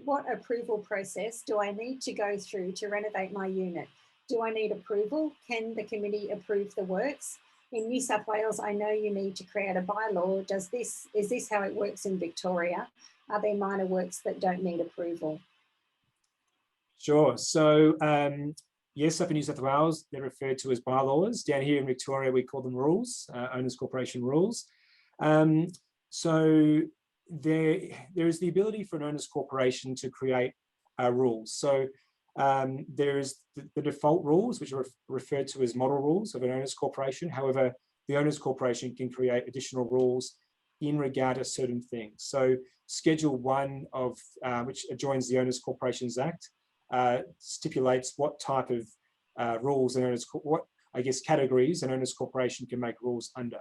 what approval process do I need to go through to renovate my unit? Do I need approval? Can the committee approve the works? In New South Wales, I know you need to create a bylaw. Is this how it works in Victoria? Are there minor works that don't need approval? Sure. So yes, up in New South Wales, they're referred to as bylaws. Down here in Victoria, we call them rules, owners corporation rules. So there is the ability for an owners corporation to create rules. So there is the default rules, which are referred to as model rules of an owners corporation. However, the owners corporation can create additional rules in regard to certain things. So Schedule 1 of which adjoins the Owners Corporations Act stipulates what type of rules an owners, what I guess categories an owners corporation can make rules under.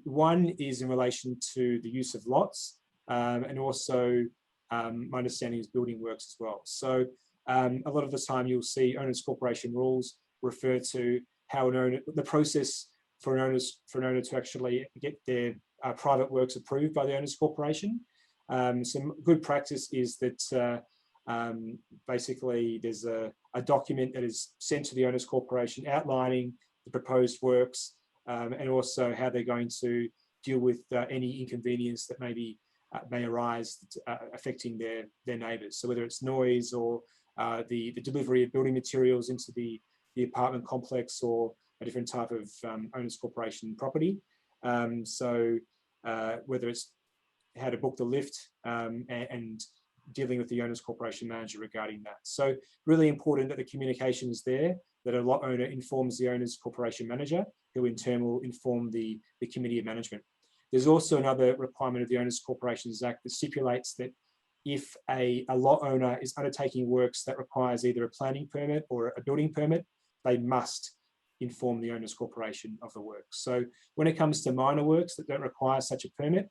One is in relation to the use of lots, and also my understanding is building works as well. So a lot of the time you'll see owners corporation rules refer to how an owner, the process for an owner to actually get their private works approved by the owners corporation. Some good practice is that basically there's a document that is sent to the owners corporation outlining the proposed works, and also how they're going to deal with any inconvenience that may arise affecting their neighbours. So whether it's noise or the delivery of building materials into the apartment complex, or a different type of owners corporation property. So whether it's how to book the lift and dealing with the owners corporation manager regarding that. So really important that the communication is there, that a lot owner informs the owners corporation manager, who in turn will inform the committee of management. There's also another requirement of the Owners Corporations Act that stipulates that if a lot owner is undertaking works that requires either a planning permit or a building permit, they must inform the owners corporation of the work. So when it comes to minor works that don't require such a permit,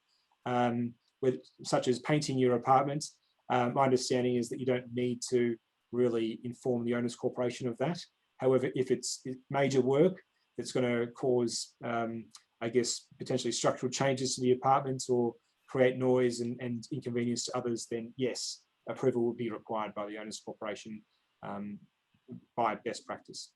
such as painting your apartment, my understanding is that you don't need to really inform the owners corporation of that. However, if it's major work that's going to cause, I guess, potentially structural changes to the apartment or create noise and inconvenience to others, then yes, approval will be required by the owners corporation by best practice.